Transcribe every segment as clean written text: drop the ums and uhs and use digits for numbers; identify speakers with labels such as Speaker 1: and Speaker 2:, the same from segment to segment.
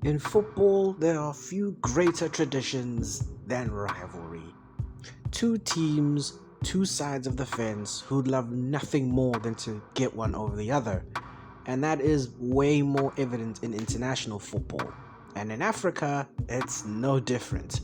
Speaker 1: In football, there are few greater traditions than rivalry. Two teams, two sides of the fence who'd love nothing more than to get one over the other. And that is way more evident in international football. And in Africa, it's no different.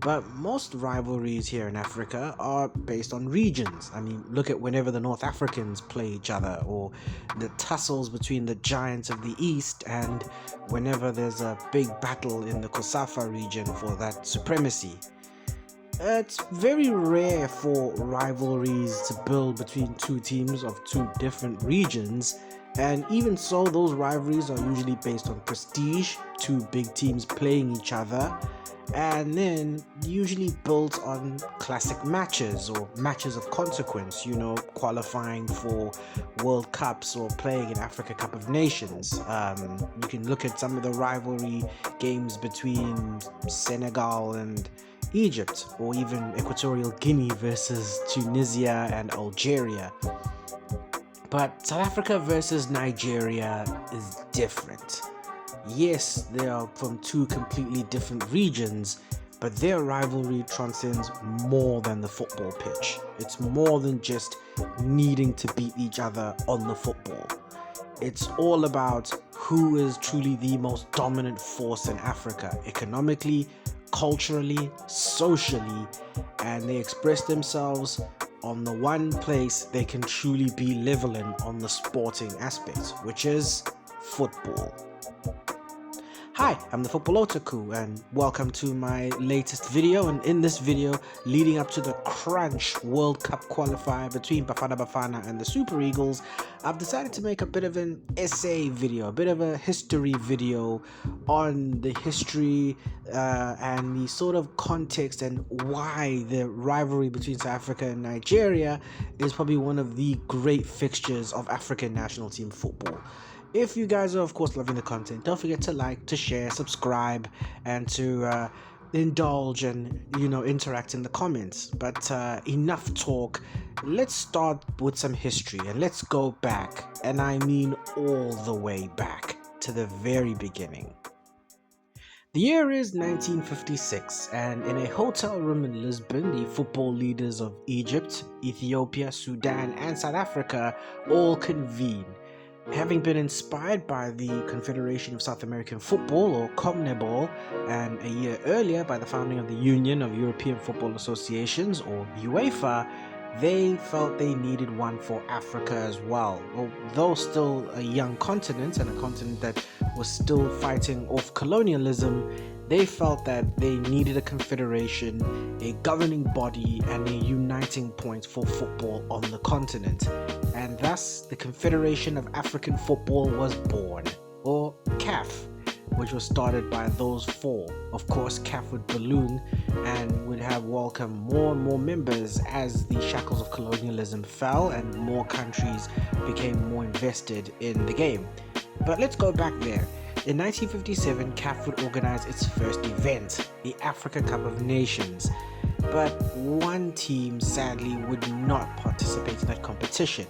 Speaker 1: But most rivalries here in Africa are based on regions. I mean, look at whenever the North Africans play each other, or the tussles between the giants of the East, and whenever there's a big battle in the Kosafa region for that supremacy. It's very rare for rivalries to build between two teams of two different regions, and even so, those rivalries are usually based on prestige, two big teams playing each other, and then usually built on classic matches or matches of consequence, qualifying for World Cups or playing in Africa Cup of Nations. You can look at some of the rivalry games between Senegal and Egypt, or even Equatorial Guinea versus Tunisia and Algeria. But South Africa versus Nigeria is different. Yes, they are from two completely different regions, but their rivalry transcends more than the football pitch. It's more than just needing to beat each other on the football. It's all about who is truly the most dominant force in Africa, economically, culturally, socially, and they express themselves on the one place they can truly be leveling on the sporting aspect, which is football. Hi, I'm the Football Otaku, and welcome to my latest video. And in this video, leading up to the Crunch World Cup qualifier between Bafana Bafana and the Super Eagles, I've decided to make a bit of an essay video, a bit of a history video on the history and the sort of context and why the rivalry between South Africa and Nigeria is probably one of the great fixtures of African national team football. If you guys are, of course, loving the content, don't forget to like, to share, subscribe, and to indulge and, interact in the comments. But enough talk. Let's start with some history and let's go back, and I mean all the way back to the very beginning. The year is 1956, and in a hotel room in Lisbon, the football leaders of Egypt, Ethiopia, Sudan, and South Africa all convene. Having been inspired by the Confederation of South American Football, or CONMEBOL, and a year earlier by the founding of the Union of European Football Associations, or UEFA, they felt they needed one for Africa as well. Although still a young continent and a continent that was still fighting off colonialism, they felt that they needed a confederation, a governing body, and a uniting point for football on the continent. And thus, the Confederation of African Football was born, or CAF, which was started by those four. Of course, CAF would balloon and would have welcomed more and more members as the shackles of colonialism fell and more countries became more invested in the game. But let's go back there. In 1957, CAF would organize its first event, the Africa Cup of Nations. But one team sadly would not participate in that competition.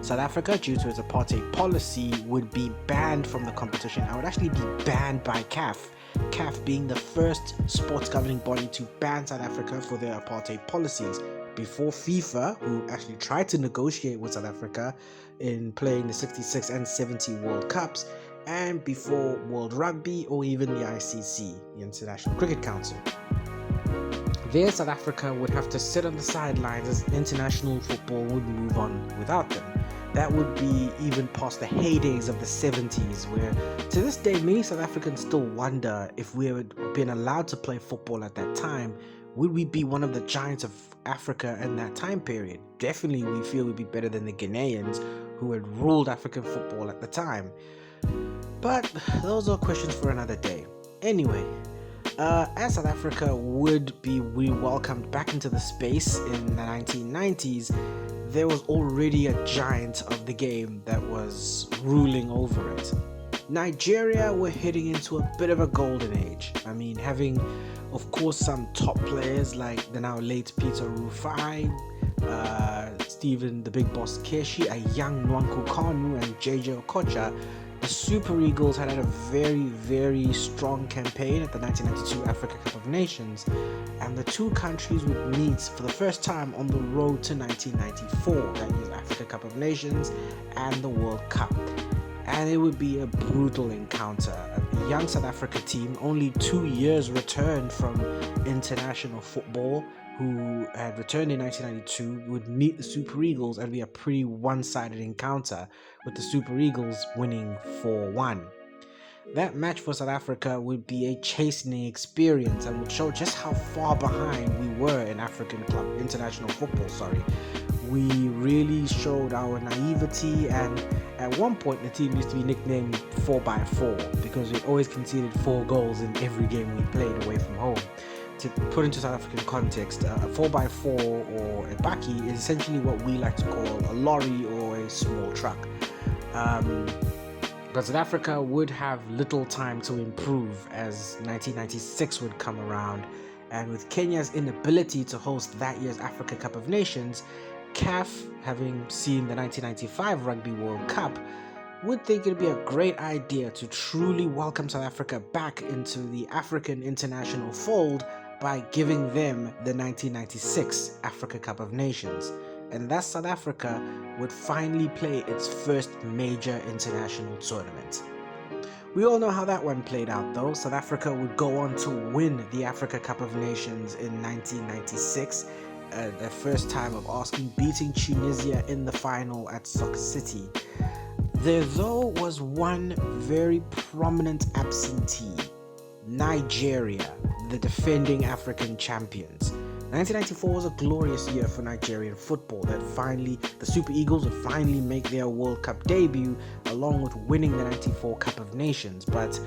Speaker 1: South Africa, due to its apartheid policy, would be banned from the competition and would actually be banned by CAF. CAF being the first sports governing body to ban South Africa for their apartheid policies, before FIFA, who actually tried to negotiate with South Africa in playing the 66 and 70 World Cups, and before World Rugby or even the ICC, the International Cricket Council. There, South Africa would have to sit on the sidelines as international football would move on without them. That would be even past the heydays of the 70s, where to this day many South Africans still wonder if we had been allowed to play football at that time, would we be one of the giants of Africa in that time period? Definitely we feel we'd be better than the Ghanaians who had ruled African football at the time. But those are questions for another day. Anyway, as South Africa would be welcomed back into the space in the 1990s, there was already a giant of the game that was ruling over it. Nigeria were heading into a bit of a golden age. I mean, having, of course, some top players like the now late Peter Rufai, Stephen the Big Boss Keshi, a young Nwankwo Kanu, and JJ Okocha, The Super Eagles had a very, very strong campaign at the 1992 Africa Cup of Nations, and the two countries would meet for the first time on the road to 1994, that is Africa Cup of Nations and the World Cup. And it would be a brutal encounter. A young South Africa team, only 2 years returned from international football, who had returned in 1992, would meet the Super Eagles and be a pretty one-sided encounter, with the Super Eagles winning 4-1. That match for South Africa would be a chastening experience and would show just how far behind we were in international football. We really showed our naivety, and at one point the team used to be nicknamed 4x4 because we always conceded 4 goals in every game we played away from home. To put into South African context, a 4x4 or a bakkie is essentially what we like to call a lorry or a small truck. But South Africa would have little time to improve as 1996 would come around, and with Kenya's inability to host that year's Africa Cup of Nations, CAF, having seen the 1995 Rugby World Cup, would think it'd be a great idea to truly welcome South Africa back into the African international fold by giving them the 1996 Africa Cup of Nations. And thus South Africa would finally play its first major international tournament. We all know how that one played out though. South Africa would go on to win the Africa Cup of Nations in 1996, their first time of asking, beating Tunisia in the final at Soccer City. There though was one very prominent absentee: Nigeria, the defending African champions. 1994 was a glorious year for Nigerian football. The Super Eagles would finally make their World Cup debut along with winning the 94 Cup of Nations, but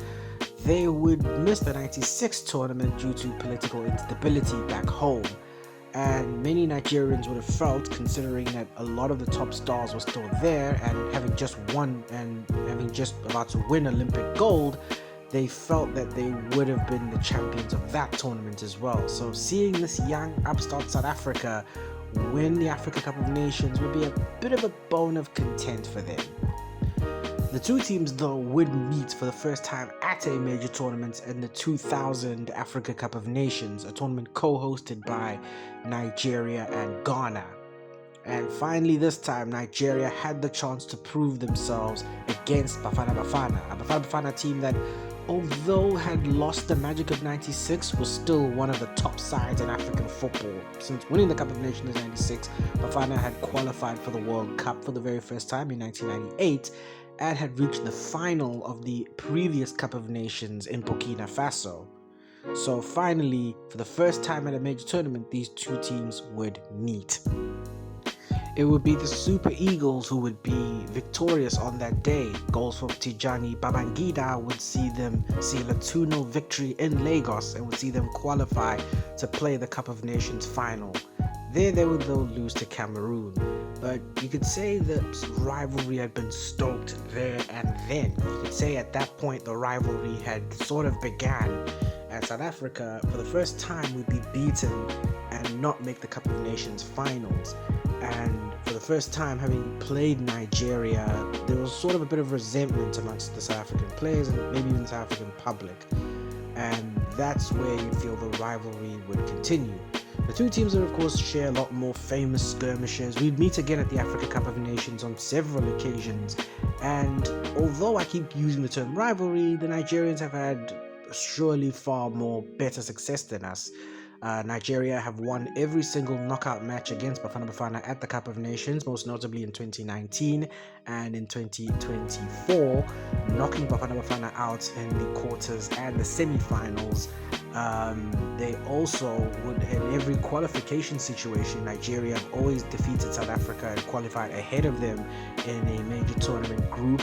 Speaker 1: they would miss the 96 tournament due to political instability back home. And many Nigerians would have felt, considering that a lot of the top stars were still there and having just about to win Olympic gold, they felt that they would have been the champions of that tournament as well. So seeing this young upstart South Africa win the Africa Cup of Nations would be a bit of a bone of content for them. The two teams though would meet for the first time at a major tournament in the 2000 Africa Cup of Nations, a tournament co-hosted by Nigeria and Ghana. And finally this time Nigeria had the chance to prove themselves against Bafana Bafana, a Bafana Bafana team that, although had lost the magic of 96, was still one of the top sides in African football. Since winning the Cup of Nations in 96, Bafana had qualified for the World Cup for the very first time in 1998 and had reached the final of the previous Cup of Nations in Burkina Faso. So finally, for the first time at a major tournament, these two teams would meet. It would be the Super Eagles who would be victorious on that day. Goals from Tijani Babangida would see them seal a 2-0 victory in Lagos and would see them qualify to play the Cup of Nations final. There they would though lose to Cameroon. But you could say that rivalry had been stoked there and then. You could say at that point the rivalry had sort of began. And South Africa, for the first time, would be beaten and not make the Cup of Nations finals. And for the first time, having played Nigeria, there was sort of a bit of resentment amongst the South African players and maybe even the South African public. And that's where you feel the rivalry would continue. The two teams would of course share a lot more famous skirmishes. We'd meet again at the Africa Cup of Nations on several occasions. And although I keep using the term rivalry, the Nigerians have had surely far more better success than us. Nigeria have won every single knockout match against Bafana Bafana at the Cup of Nations, most notably in 2019 and in 2024, knocking Bafana Bafana out in the quarters and the semi-finals. They also would, in every qualification situation, Nigeria have always defeated South Africa and qualified ahead of them in a major tournament group.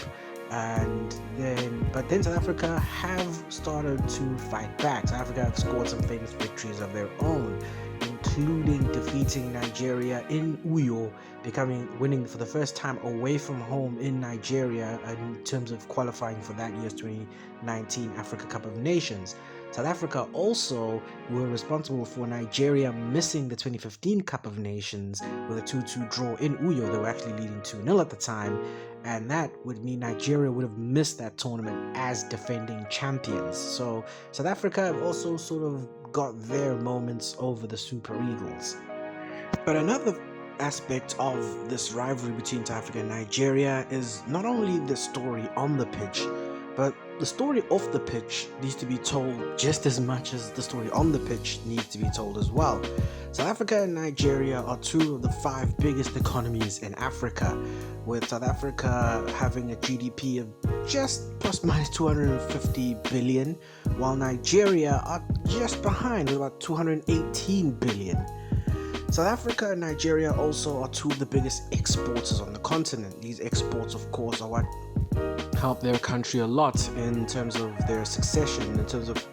Speaker 1: But then South Africa have started to fight back. South Africa have scored some famous victories of their own, including defeating Nigeria in Uyo, winning for the first time away from home in Nigeria in terms of qualifying for that year's 2019 Africa Cup of Nations. South Africa also were responsible for Nigeria missing the 2015 Cup of Nations with a 2-2 draw in Uyo. They were actually leading 2-0 at the time, and that would mean Nigeria would have missed that tournament as defending champions. So South Africa have also sort of got their moments over the Super Eagles. But another aspect of this rivalry between South Africa and Nigeria is not only the story on the pitch, but the story off the pitch needs to be told just as much as the story on the pitch needs to be told as well. South Africa and Nigeria are two of the 5 biggest economies in Africa, with South Africa having a GDP of just plus minus 250 billion, while Nigeria are just behind with about 218 billion. South Africa and Nigeria also are two of the biggest exporters on the continent. These exports, of course, are what help their country a lot in terms of their succession, in terms of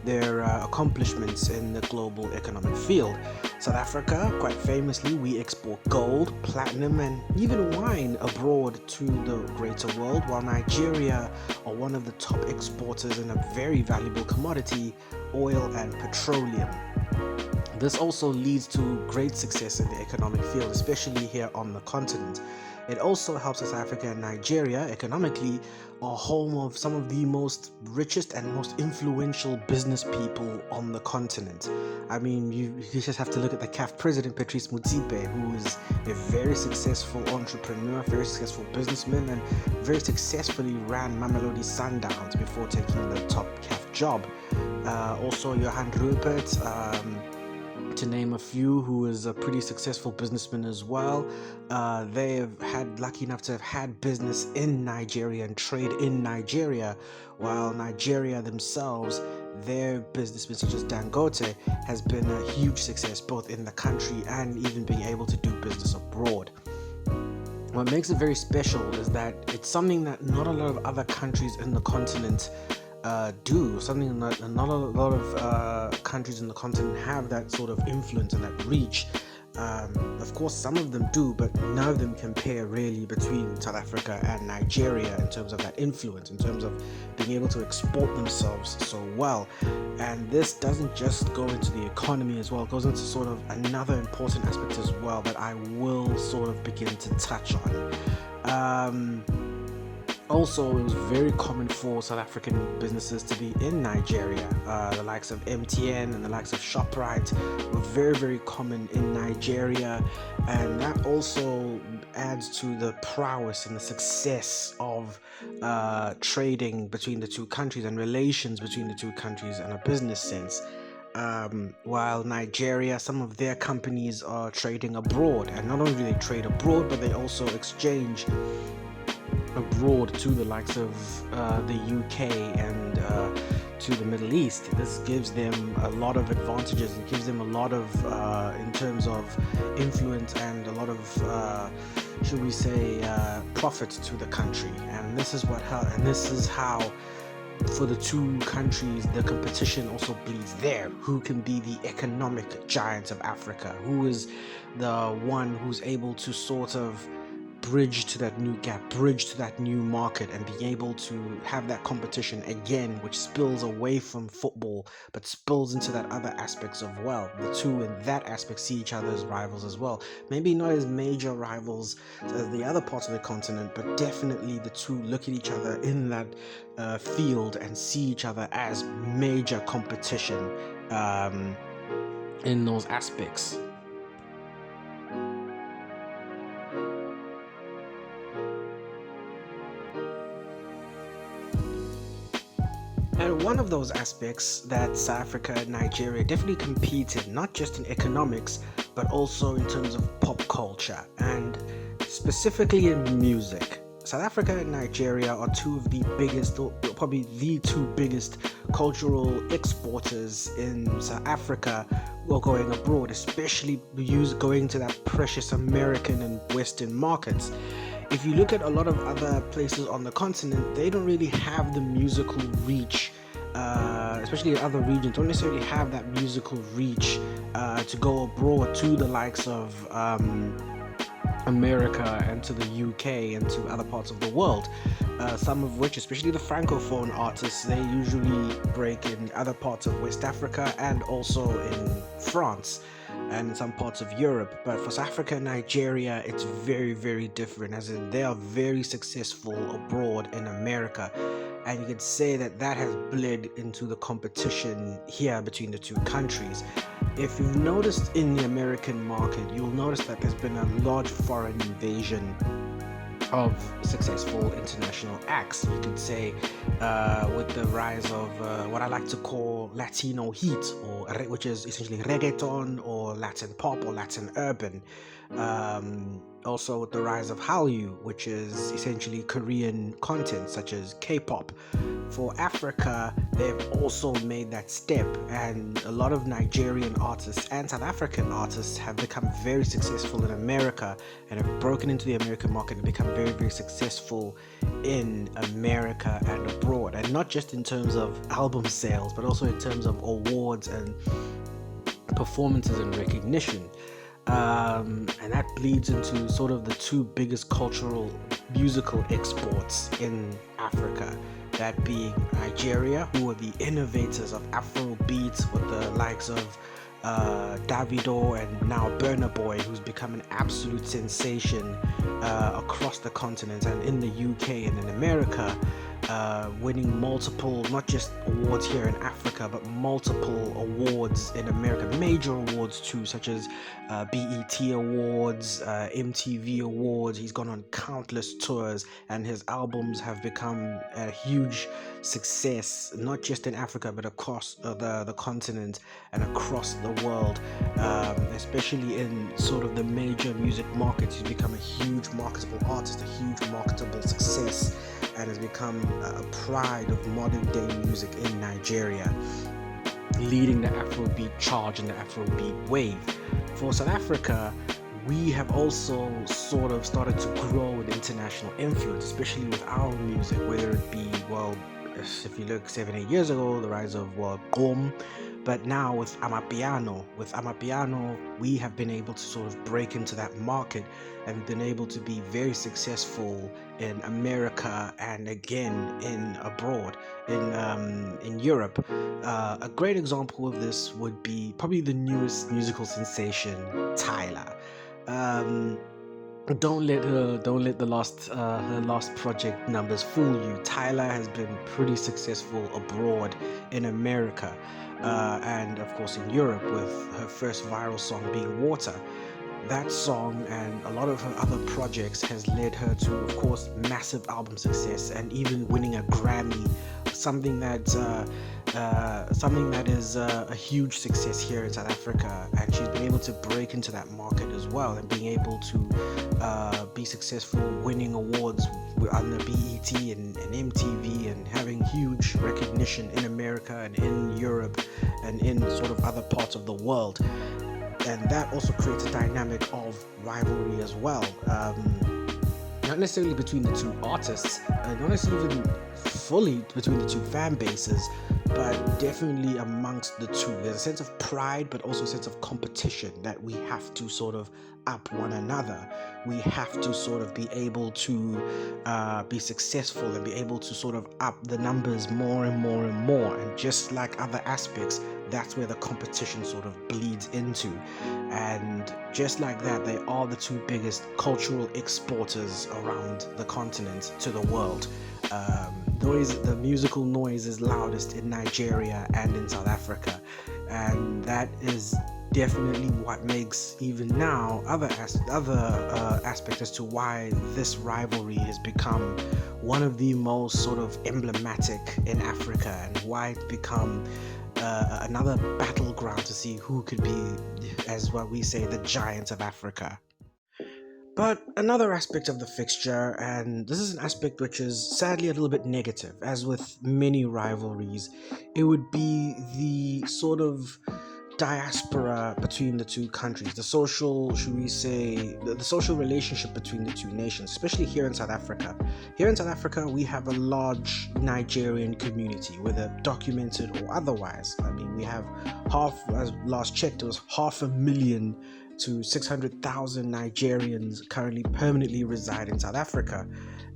Speaker 1: their accomplishments in the global economic field. South Africa, quite famously, we export gold, platinum, and even wine abroad to the greater world, while Nigeria are one of the top exporters in a very valuable commodity, oil and petroleum. This also leads to great success in the economic field, especially here on the continent. It also helps South Africa and Nigeria economically are home of some of the most richest and most influential business people on the continent. I mean, you just have to look at the CAF president, Patrice Motsepe, who is a very successful entrepreneur, very successful businessman, and very successfully ran Mamelodi Sundowns before taking the top CAF job. Also, Johan Rupert, to name a few, who is a pretty successful businessman as well. They have had lucky enough to have had business in Nigeria and trade in Nigeria, while Nigeria themselves, their businessmen such as Dangote has been a huge success both in the country and even being able to do business abroad. What makes it very special is that it's something that not a lot of other countries in the continent do, something that not a lot of countries in the continent have that sort of influence and that reach. Of course, some of them do, but none of them compare really between South Africa and Nigeria in terms of that influence, in terms of being able to export themselves so well. And this doesn't just go into the economy as well, it goes into sort of another important aspect as well that I will sort of begin to touch on. Also, it was very common for South African businesses to be in Nigeria. The likes of MTN and the likes of ShopRite were very, very common in Nigeria, and that also adds to the prowess and the success of trading between the two countries and relations between the two countries in a business sense. While Nigeria, some of their companies are trading abroad, and not only do they trade abroad, but they also exchange abroad to the likes of the UK and to the Middle East. This gives them a lot of advantages. It gives them a lot of, in terms of influence and a lot of, should we say, profit to the country. And this is how for the two countries the competition also bleeds there. Who can be the economic giants of Africa? Who is the one who's able to sort of bridge to that new gap, bridge to that new market, and be able to have that competition again, which spills away from football but spills into that other aspects of, well, the two in that aspect see each other as rivals as well. Maybe not as major rivals as the other parts of the continent, but definitely the two look at each other in that field and see each other as major competition in those aspects. And one of those aspects that South Africa and Nigeria definitely competed, not just in economics, but also in terms of pop culture, and specifically in music. South Africa and Nigeria are two of the biggest, or probably the two biggest cultural exporters in South Africa while going abroad, especially going to that precious American and Western markets. If you look at a lot of other places on the continent, they don't really have the musical reach, especially in other regions, don't necessarily have that musical reach to go abroad to the likes of America and to the UK and to other parts of the world. Some of which, especially the Francophone artists, they usually break in other parts of West Africa and also in France and in some parts of Europe. But for South Africa and Nigeria, it's very, very different, as in they are very successful abroad in America. And you could say that that has bled into the competition here between the two countries. If you've noticed in the American market, you'll notice that there's been a large foreign invasion of successful international acts. You could say with the rise of what I like to call Latino heat, which is essentially reggaeton or Latin pop or Latin urban. Also with the rise of Hallyu, which is essentially Korean content such as K-pop. For Africa, they've also made that step, and a lot of Nigerian artists and South African artists have become very successful in America and have broken into the American market and become very, very successful in America and abroad. And not just in terms of album sales, but also in terms of awards and performances and recognition. And that bleeds into sort of the two biggest cultural musical exports in Africa, that being Nigeria, who are the innovators of Afrobeat with the likes of Davido and now Burna Boy, who's become an absolute sensation across the continent and in the UK and in America, winning multiple, not just awards here in Africa, but multiple awards in America, major awards too, such as BET Awards, MTV Awards. He's gone on countless tours, and his albums have become a huge success, not just in Africa, but across the continent and across the world, especially in sort of the major music markets. He's become a huge marketable artist, a huge marketable success, and has become a pride of modern day music in Nigeria, leading the Afrobeat charge and the Afrobeat wave. For South Africa, we have also sort of started to grow with international influence, especially with our music, whether it be, well, if you look 7-8 years ago, the rise of Gqom, but now with Amapiano, we have been able to sort of break into that market and been able to be very successful in America and again in abroad, in Europe. A great example of this would be probably the newest musical sensation, Tyler. Don't let her last project numbers fool you. Tyler has been pretty successful abroad in America, and of course in Europe, with her first viral song being Water. That song and a lot of her other projects has led her to, of course, massive album success and even winning a Grammy, something that is a huge success here in South Africa. And she's been able to break into that market as well, and being able to be successful, winning awards on the BET and MTV, and having huge recognition in America and in Europe and in sort of other parts of the world. And that also creates a dynamic of rivalry as well. Not necessarily between the two artists, not necessarily even fully between the two fan bases, but definitely amongst the two. There's a sense of pride, but also a sense of competition, that we have to sort of up one another. We have to sort of be able to be successful and be able to sort of up the numbers more and more and more. And just like other aspects, that's where the competition sort of bleeds into. And just like that, they are the two biggest cultural exporters around the continent to the world. The musical noise is loudest in Nigeria and in South Africa, and that is definitely what makes even now other aspects as to why this rivalry has become one of the most sort of emblematic in Africa, and why it's become another battleground to see who could be, as what we say, the giants of Africa. But another aspect of the fixture, and this is an aspect which is sadly a little bit negative, as with many rivalries, it would be the sort of diaspora between the two countries, the social, should we say, the social relationship between the two nations, especially here in South Africa. Here in South Africa, we have a large Nigerian community, whether documented or otherwise. I mean, we have as last checked, it was 500,000 to 600,000 Nigerians currently permanently reside in South Africa.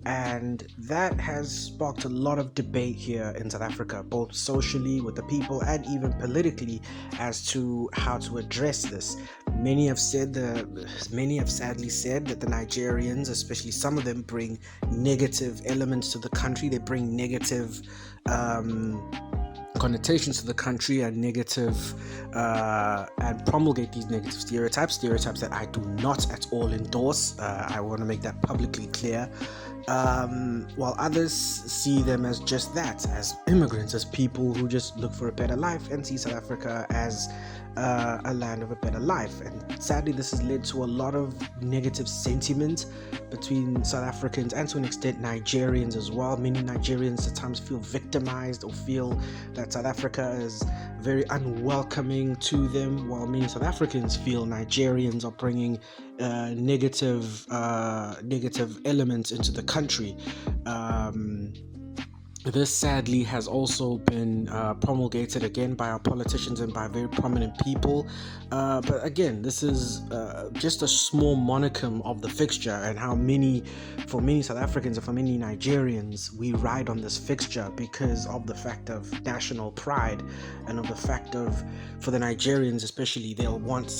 Speaker 1: And that has sparked a lot of debate here in South Africa, both socially with the people and even politically, as to how to address this. Many have sadly said that the Nigerians, especially some of them, bring negative elements to the country. They bring negative connotations to the country and and promulgate these negative stereotypes that I do not at all endorse. I want to make that publicly clear. While others see them as just that, as immigrants, as people who just look for a better life and see South Africa as a land of a better life. And sadly, this has led to a lot of negative sentiment between South Africans and to an extent Nigerians as well. Many Nigerians at times feel victimized or feel that South Africa is very unwelcoming to them, while many South Africans feel Nigerians are bringing negative elements into the country. This sadly has also been promulgated again by our politicians and by very prominent people. But again, this is just a small monicum of the fixture, and how for many South Africans and for many Nigerians, we ride on this fixture because of the fact of national pride and of the fact of, for the Nigerians especially, they'll want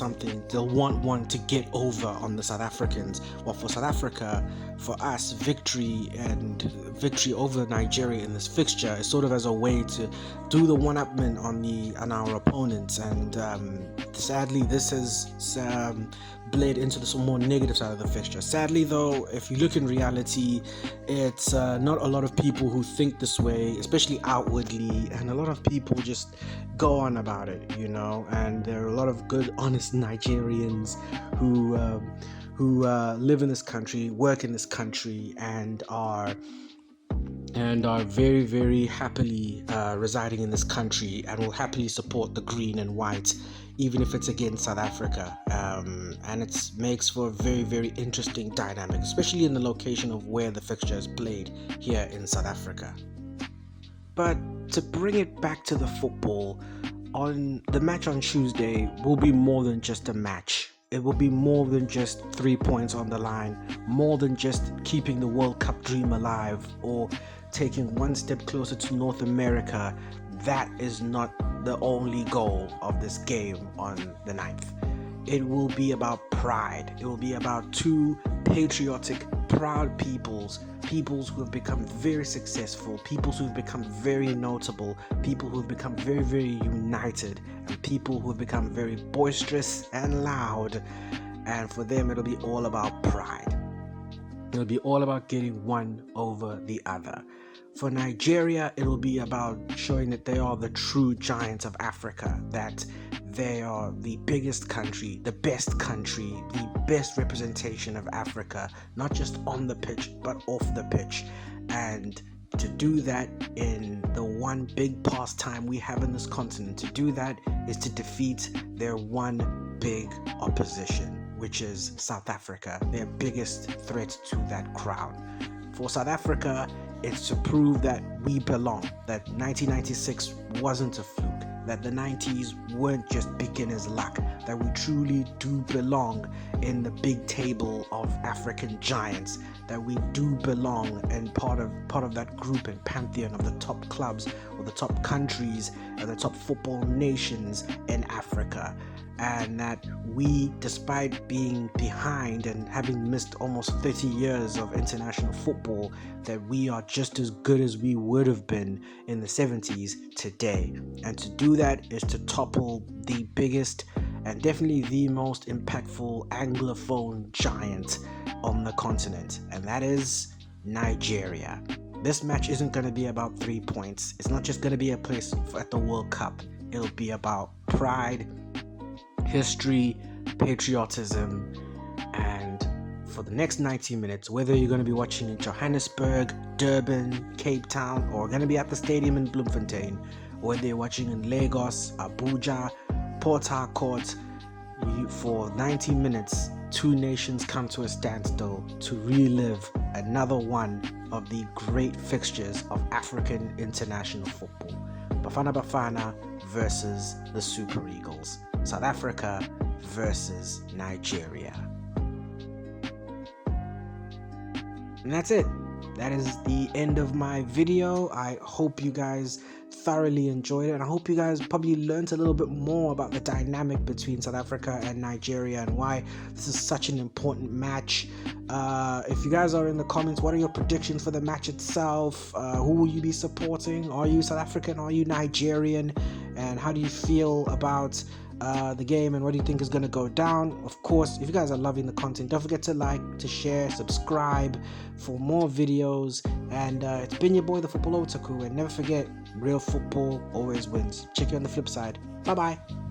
Speaker 1: one to get over on the South Africans. While for South Africa, for us, victory over Nigeria in this fixture is sort of as a way to do the one-upment on our opponents. And sadly, this has bled into the more negative side of the fixture. Sadly, though, if you look in reality, it's not a lot of people who think this way, especially outwardly, and a lot of people just go on about it, and there are a lot of good, honest Nigerians who live in this country, work in this country, and are very, very happily residing in this country, and will happily support the green and white, even if it's against South Africa. And it makes for a very, very interesting dynamic, especially in the location of where the fixture is played here in South Africa. But to bring it back to the football, on the match on Tuesday will be more than just a match. It will be more than just 3 points on the line, more than just keeping the World Cup dream alive or taking one step closer to North America. That is not the only goal of this game on the 9th. It will be about pride. It will be about two patriotic, proud peoples who have become very successful, peoples who have become very notable, people who have become very, very united, and people who have become very boisterous and loud. And for them, it'll be all about pride. It'll be all about getting one over the other. For Nigeria, it'll be about showing that they are the true giants of Africa, that they are the biggest country, the best representation of Africa, not just on the pitch, but off the pitch. And to do that in the one big pastime we have in this continent, to do that is to defeat their one big opposition, which is South Africa, their biggest threat to that crown. For South Africa, it's to prove that we belong, that 1996 wasn't a fluke, that the 90s weren't just beginner's luck, that we truly do belong in the big table of African giants, that we do belong and part of that group and pantheon of the top clubs or the top countries and the top football nations in Africa. And that we, despite being behind and having missed almost 30 years of international football, that we are just as good as we would have been in the 70s today. And to do that is to topple the biggest and definitely the most impactful Anglophone giant on the continent, and that is Nigeria. This match isn't going to be about 3 points. It's not just going to be a place at the World Cup. It'll be about pride, history, patriotism, and for the next 90 minutes, whether you're going to be watching in Johannesburg, Durban, Cape Town, or going to be at the stadium in Bloemfontein, or whether you're watching in Lagos, Abuja, Port Harcourt, for 90 minutes, two nations come to a standstill to relive another one of the great fixtures of African international football. Bafana Bafana versus the Super Eagles. South Africa versus Nigeria. And that's it. That is the end of my video. I hope you guys thoroughly enjoyed it, and I hope you guys probably learned a little bit more about the dynamic between South Africa and Nigeria and why this is such an important match. If you guys are in the comments, what are your predictions for the match itself? Who will you be supporting? Are you South African? Are you Nigerian? And how do you feel about the game, and what do you think is going to go down? Of course, if you guys are loving the content, don't forget to like, to share, subscribe for more videos. And it's been your boy, the Football Otaku, and never forget, real football always wins. Check you on the flip side. Bye bye.